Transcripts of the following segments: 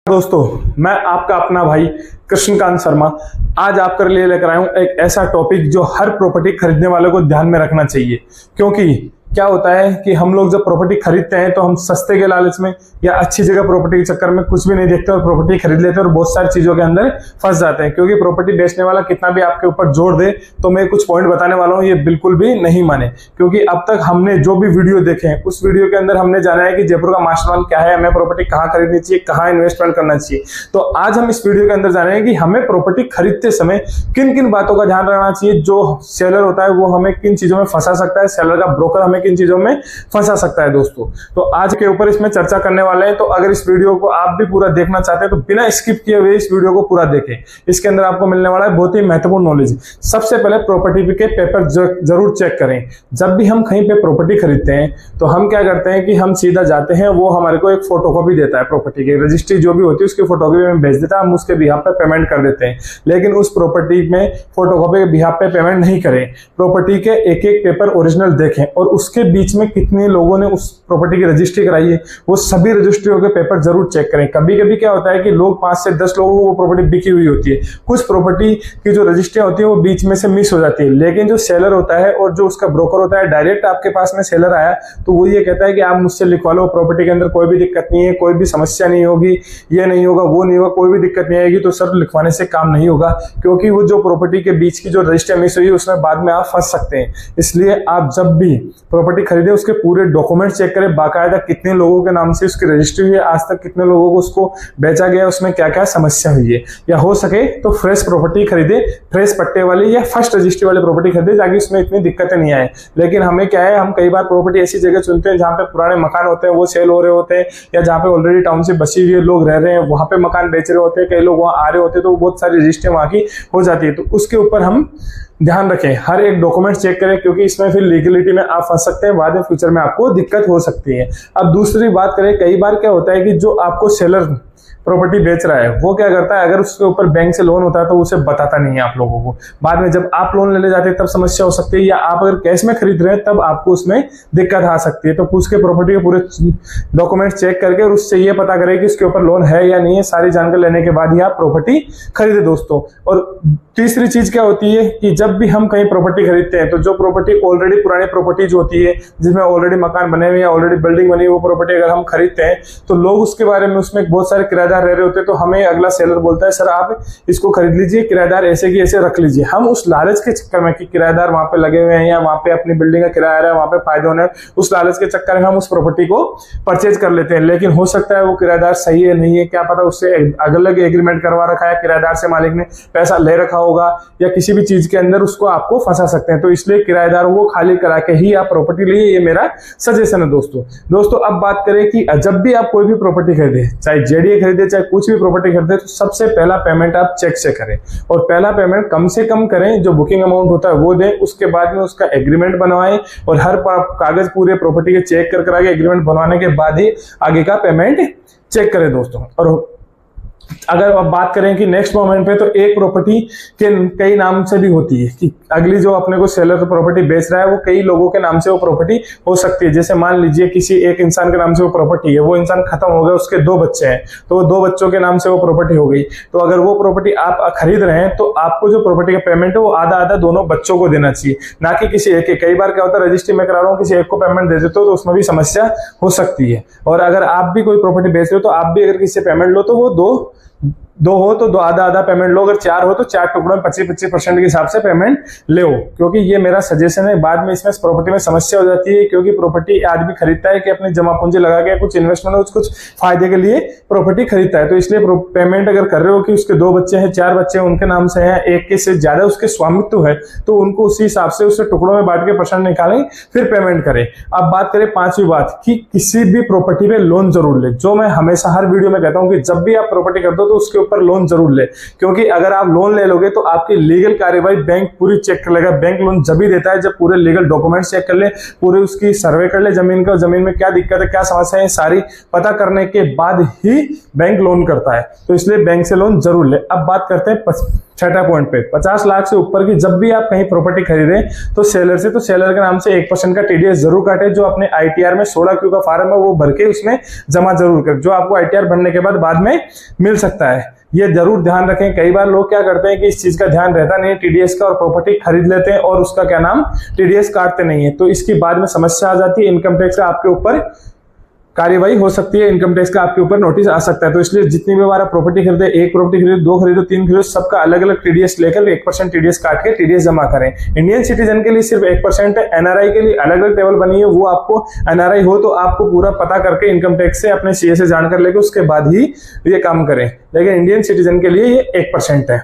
दोस्तों, मैं आपका अपना भाई कृष्णकांत शर्मा आज आपके लिए लेकर आया हूं एक ऐसा टॉपिक जो हर प्रॉपर्टी खरीदने वाले को ध्यान में रखना चाहिए। क्योंकि क्या होता है कि हम लोग जब प्रॉपर्टी खरीदते हैं तो हम सस्ते के लालच में या अच्छी जगह प्रॉपर्टी के चक्कर में कुछ भी नहीं देखते और प्रॉपर्टी खरीद लेते हैं और बहुत सारी चीजों के अंदर फंस जाते हैं। क्योंकि प्रॉपर्टी बेचने वाला कितना भी आपके ऊपर जोर दे तो मैं कुछ पॉइंट बताने वाला हूं, ये बिल्कुल भी नहीं माने। क्योंकि अब तक हमने जो भी वीडियो देखे हैं उस वीडियो के अंदर हमने जाना है कि जयपुर का मास्टर प्लान क्या है, हमें प्रॉपर्टी कहाँ खरीदनी चाहिए, कहाँ इन्वेस्टमेंट करना चाहिए। तो आज हम इस वीडियो के अंदर जाने हैं कि हमें प्रॉपर्टी खरीदते समय किन किन बातों का ध्यान रखना चाहिए। जो सेलर होता है वो हमें किन चीजों में फंसा सकता है, सेलर का ब्रोकर हमें किन चीजों में फंसा सकता है। दोस्तों, तो आज के ऊपर इसमें चर्चा करने वाले हैं। तो अगर इस वीडियो को आप भी पूरा देखना चाहते हैं तो बिना स्किप किए हुए इस वीडियो को पूरा देखें। इसके अंदर आपको मिलने वाला है बहुत ही महत्वपूर्ण नॉलेज। सबसे पहले प्रॉपर्टी के पेपर जरूर चेक करें। जब भी हम कहीं पे प्रॉपर्टी खरीदते हैं तो हम क्या करते हैं कि हम सीधा जाते हैं, वो हमारे को एक फोटोकॉपी देता है, प्रॉपर्टी की रजिस्ट्री जो भी होती है उसकी फोटोकॉपी में भेज देता है, हम उसके बिहाफ पे पेमेंट कर देते हैं। लेकिन उस प्रॉपर्टी में फोटोकॉपी के बिहाफ पे पेमेंट नहीं करें। प्रॉपर्टी के एक एक पेपर ओरिजिनल देखें और उसके बीच में कितने लोगों ने उस प्रॉपर्टी की रजिस्ट्री कराई है वो सभी रजिस्ट्रियों के पेपर जरूर चेक करें। कभी कभी क्या होता है कि लोग 5 से 10 लोगों को वो प्रॉपर्टी बिकी हुई होती है। कुछ प्रॉपर्टी की जो रजिस्ट्रियां होती है वो बीच में से मिस हो जाती है। लेकिन जो सेलर होता है और जो उसका ब्रोकर होता है, डायरेक्ट आपके पास में सेलर आया तो वो ये कहता है कि आप मुझसे लिखवा लो, प्रॉपर्टी के अंदर कोई भी दिक्कत नहीं है, कोई भी समस्या नहीं होगी, ये नहीं होगा, वो नहीं होगा, कोई भी दिक्कत नहीं आएगी। तो सर लिखवाने से काम नहीं होगा, क्योंकि वो जो प्रॉपर्टी के बीच की जो रजिस्ट्री मिस हुई है उसमें बाद में आप फंस सकते हैं। इसलिए आप जब भी प्रॉपर्टी खरीदे उसके पूरे डॉक्यूमेंट चेक करें, बाकायदा कितने लोगों के नाम से उसकी रजिस्ट्री हुई है, आज तक कितने लोगों को उसको बेचा गया, उसमें क्या क्या समस्या हुई है। या हो सके तो फ्रेश प्रॉपर्टी खरीदे, फ्रेश पट्टे वाली या फर्स्ट रजिस्ट्री वाली प्रॉपर्टी खरीदे, ताकि उसमें इतनी दिक्कतें नहीं आए। लेकिन हमें क्या है, हम कई बार प्रॉपर्टी ऐसी जगह चुनते हैं जहां पे पुराने मकान होते हैं वो सेल हो रहे होते हैं, या जहां पे ऑलरेडी टाउनशिप बसी हुई है, लोग रह रहे हैं, वहां पे मकान बेच रहे होते हैं, कई लोग वहां आ रहे होते हैं, तो बहुत सारी रजिस्ट्री वहां की हो जाती है। तो उसके ऊपर हम ध्यान रखें, हर एक डॉक्यूमेंट चेक करें, क्योंकि इसमें फिर लीगलिटी में आप फंस सकते हैं, बाद में फ्यूचर में आपको दिक्कत हो सकती है। अब दूसरी बात करें, कई बार क्या होता है कि जो आपको सेलर प्रॉपर्टी बेच रहा है वो क्या करता है, अगर उसके ऊपर बैंक से लोन होता है तो उसे बताता नहीं है आप लोगों को। बाद में जब आप लोन लेने जाते हैं तब समस्या हो सकती है, या आप अगर कैश में खरीद रहे हैं तब आपको उसमें दिक्कत आ सकती है। तो पूछ के प्रॉपर्टी के पूरे डॉक्यूमेंट चेक करके और उससे ये पता करें कि उसके ऊपर लोन है या नहीं है। सारी जानकारी लेने के बाद ही आप प्रॉपर्टी खरीदे दोस्तों। और तीसरी चीज क्या होती है कि जब भी हम कहीं प्रॉपर्टी खरीदते हैं तो जो प्रॉपर्टी ऑलरेडी पुरानी प्रॉपर्टी जो होती है, जिसमें ऑलरेडी मकान बने हुए हैं, ऑलरेडी बिल्डिंग बनी हुई, वो प्रॉपर्टी अगर हम खरीदते हैं तो लोग उसके बारे में, उसमें बहुत सारे किराएदार रह रहे होते हैं, तो हमें अगला सेलर बोलता है सर आप इसको खरीद लीजिए, किराएदार ऐसे की ऐसे रख लीजिए। हम उस लालच के चक्कर में कि किराएदार वहां पे लगे हुए हैं या वहां पे अपनी बिल्डिंग का किराया आ रहा है, वहां पे फायदे होने, उस लालच के चक्कर में हम उस प्रॉपर्टी को परचेज कर लेते हैं। लेकिन हो सकता है वो किराएदार सही है नहीं है, क्या पता उससे अलग एग्रीमेंट करवा रखा है, किराएदार से मालिक ने पैसा ले रखा होगा, या किसी भी चीज के अंदर उसको आपको फंसा सकते हैं। तो इसलिए किराएदारों को खाली करा के ही आप प्रॉपर्टी लिए, ये मेरा सजेशन है दोस्तों। अब बात करें कि जब भी आप कोई भी प्रॉपर्टी खरीदे, चाहे जेडीए खरीदे चाहे कुछ भी प्रॉपर्टी खरीदे, तो सबसे पहला पेमेंट आप चेक से करें। और पहला पेमेंट कम से कम करें, जो बुकिंग अमाउंट होता है वो दें। उसके बाद में उसका एग्रीमेंट बनवाएं और हर कागज पूरे प्रॉपर्टी के चेक कर आगे एग्रीमेंट बनवाने के बाद ही आगे का पेमेंट चेक करें दोस्तों। और अगर आप बात करें कि नेक्स्ट मोमेंट पे, तो एक प्रॉपर्टी के कई नाम से भी होती है कि अगली जो अपने को सेलर प्रॉपर्टी बेच रहा है वो कई लोगों के नाम से वो प्रॉपर्टी हो सकती है। जैसे मान लीजिए किसी एक इंसान के नाम से वो प्रॉपर्टी है, वो इंसान खत्म हो गया, उसके 2 बच्चे हैं, तो वो 2 बच्चों के नाम से वो प्रॉपर्टी हो गई। तो अगर वो प्रॉपर्टी आप खरीद रहे हैं तो आपको जो प्रॉपर्टी का पेमेंट है वो आधा आधा दोनों बच्चों को देना चाहिए, ना कि किसी एक के। कई बार क्या होता है, रजिस्ट्री में करा रहा हूँ, किसी एक को पेमेंट दे देते हो तो उसमें भी समस्या हो सकती है। और अगर आप भी कोई प्रॉपर्टी बेच रहे हो तो आप भी अगर किसी से पेमेंट लो तो वो दो हो तो आधा आधा पेमेंट लो, अगर 4 हो तो 4 टुकड़ों में 25% के हिसाब से पेमेंट ले। क्योंकि ये मेरा सजेशन है, बाद में इसमें प्रॉपर्टी में समस्या हो जाती है। क्योंकि प्रॉपर्टी आदमी खरीदता है कि अपनी जमा पूंजी लगा के कुछ इन्वेस्टमेंट, कुछ फायदे के लिए प्रॉपर्टी खरीदता है। तो इसलिए पेमेंट अगर कर रहे हो कि उसके 2 बच्चे हैं, 4 बच्चे हैं, उनके नाम से है, एक के से ज्यादा उसके स्वामित्व है, तो उनको उसी हिसाब से उससे टुकड़ों में बांट के परसेंट निकालें, फिर पेमेंट करें। अब बात करें 5वीं बात कि किसी भी प्रॉपर्टी पे लोन जरूर ले। जो मैं हमेशा हर वीडियो में कहता हूं कि जब भी आप प्रॉपर्टी करते हो तो उसके ऊपर लोन जरूर ले, क्योंकि अगर आप लोन ले लोगे तो आपकी लीगल कार्यवाही बैंक पूरी चेक कर लेगा। बैंक लोन जब भी देता है जब पूरे लीगल डॉक्यूमेंट्स चेक कर ले, पूरे उसकी सर्वे कर ले जमीन का, जमीन में क्या दिक्कत है, क्या समस्या है, सारी पता करने के बाद ही बैंक लोन करता है। तो इसलिए बैंक से लोन जरूर ले। अब बात करते हैं छठा पॉइंट पे, 50 लाख से ऊपर की जब भी आप कहीं प्रॉपर्टी खरीदें तो सेलर के नाम से 1% का टीडीएस जरूर काटे। जो अपने आईटीआर में 16Q का फॉर्म है वो भर के उसमें जमा जरूर कर, जो आपको आईटीआर भरने के बाद में मिल सकता है। ये जरूर ध्यान रखें। कई बार लोग क्या करते हैं कि इस चीज का ध्यान रहता नहीं है टीडीएस का, और प्रॉपर्टी खरीद लेते हैं और उसका क्या नाम टीडीएस काटते नहीं है, तो इसकी बाद में समस्या आ जाती है। इनकम टैक्स का आपके ऊपर कार्यवाही हो सकती है, इनकम टैक्स का आपके ऊपर नोटिस आ सकता है। तो इसलिए जितनी भी बार आप प्रॉपर्टी खरीदे, एक प्रॉपर्टी खरीदो, 2 खरीदो, 3 खरीदो, सबका अलग अलग टीडीएस लेकर 1% टीडीएस काट के टीडीएस जमा करें। इंडियन सिटीजन के लिए सिर्फ 1% है, एनआरआई के लिए अलग अलग टेबल बनी है, वो आपको एनआरआई हो तो आपको पूरा पता करके इनकम टैक्स से अपने सीए से जानकर लेके उसके बाद ही ये काम करें, लेकिन इंडियन सिटीजन के लिए ये 1% है।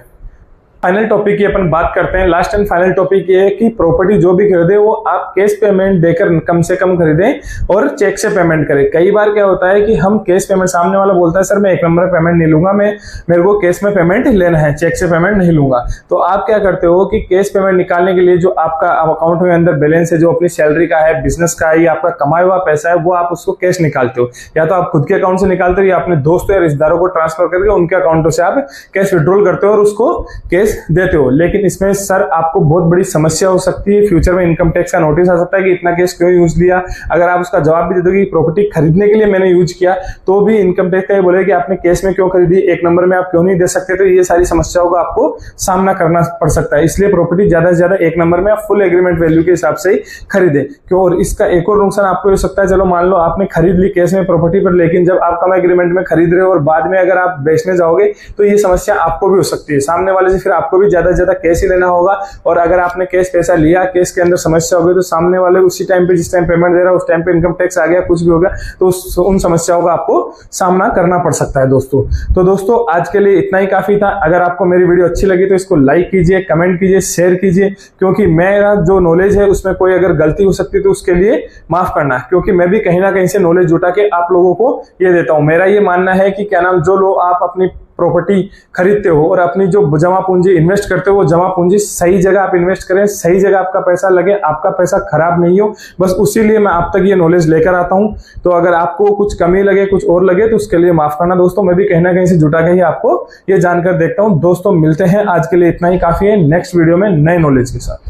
फाइनल टॉपिक की अपन बात करते हैं। लास्ट एंड फाइनल टॉपिक ये है कि प्रॉपर्टी जो भी खरीदे वो आप कैश पेमेंट देकर कम से कम खरीदें और चेक से पेमेंट करें। कई बार क्या होता है कि हम कैश पेमेंट, सामने वाला बोलता है सर मैं 1 नंबर पेमेंट नहीं लूंगा, मेरे को कैश में पेमेंट लेना है, चेक से पेमेंट नहीं लूंगा। तो आप क्या करते हो कि कैश पेमेंट निकालने के लिए जो आपका अकाउंट में अंदर बैलेंस है, जो अपनी सैलरी का है, बिजनेस का है या आपका कमाया हुआ पैसा है, वो आप उसको कैश निकालते हो। या तो आप खुद के अकाउंट से निकालते हो या अपने दोस्तों या रिश्तेदारों को ट्रांसफर करके उनके अकाउंटों से आप कैश विड्रॉल करते हो और उसको कैश देते हो। लेकिन इसमें सर आपको बहुत बड़ी समस्या हो सकती है, फ्यूचर में इनकम टैक्स का नोटिस आ सकता है कि इतना कैश क्यों यूज लिया। अगर आप उसका जवाब भी दे दोगे कि प्रॉपर्टी खरीदने के लिए मैंने यूज किया, तो भी इनकम टैक्स का ये बोलेगा कि आपने कैश में क्यों खरीदी, 1 नंबर में आप क्यों नहीं दे सकते। तो ये सारी समस्याओं का आपको सामना करना पड़ सकता है। इसलिए प्रॉपर्टी ज्यादा से ज्यादा 1 नंबर में आप फुल एग्रीमेंट वैल्यू के हिसाब से ही खरीदे। क्यों, और इसका एक और नुकसान आपको हो सकता है, चलो मान लो आपने खरीद ली कैश में प्रॉपर्टी पर, लेकिन जब आप कम एग्रीमेंट में खरीद रहे हो और बाद में अगर आप बेचने जाओगे तो ये समस्या आपको भी हो सकती है। सामने वाले से फिर आपको भी ज्यादा से ज्यादा कैश ही लेना होगा, और अगर आपने कैश पैसा लिया, कैश के अंदर समस्या हो गई, तो सामने वाले उसी टाइम पे, जिस टाइम पेमेंट दे रहा है उस टाइम पे इनकम टैक्स आ गया, कुछ भी हो गया, तो उन समस्याओं का आपको सामना करना पड़ सकता है दोस्तों। तो दोस्तों आज के लिए इतना ही काफी था। अगर आपको मेरी वीडियो अच्छी लगी तो इसको लाइक कीजिए, कमेंट कीजिए, शेयर कीजिए, क्योंकि मेरा जो नॉलेज है उसमें कोई अगर गलती हो सकती है तो उसके लिए माफ करना, क्योंकि मैं भी कहीं ना कहीं से नॉलेज जुटा के आप लोगों को ये देता हूं। मेरा ये मानना है कि क्या नाम, जो लोग आप अपनी प्रॉपर्टी खरीदते हो और अपनी जो जमा पूंजी इन्वेस्ट करते हो, वो जमा पूंजी सही जगह आप इन्वेस्ट करें, सही जगह आपका पैसा लगे, आपका पैसा खराब नहीं हो। बस उसी लिए मैं आप तक ये नॉलेज लेकर आता हूं। तो अगर आपको कुछ कमी लगे, कुछ और लगे, तो उसके लिए माफ करना दोस्तों। मैं भी कहीं ना कहीं से जुटा के ही आपको ये जानकर देखता हूं। दोस्तों मिलते हैं, आज के लिए इतना ही काफी है, नेक्स्ट वीडियो में नए नॉलेज के साथ।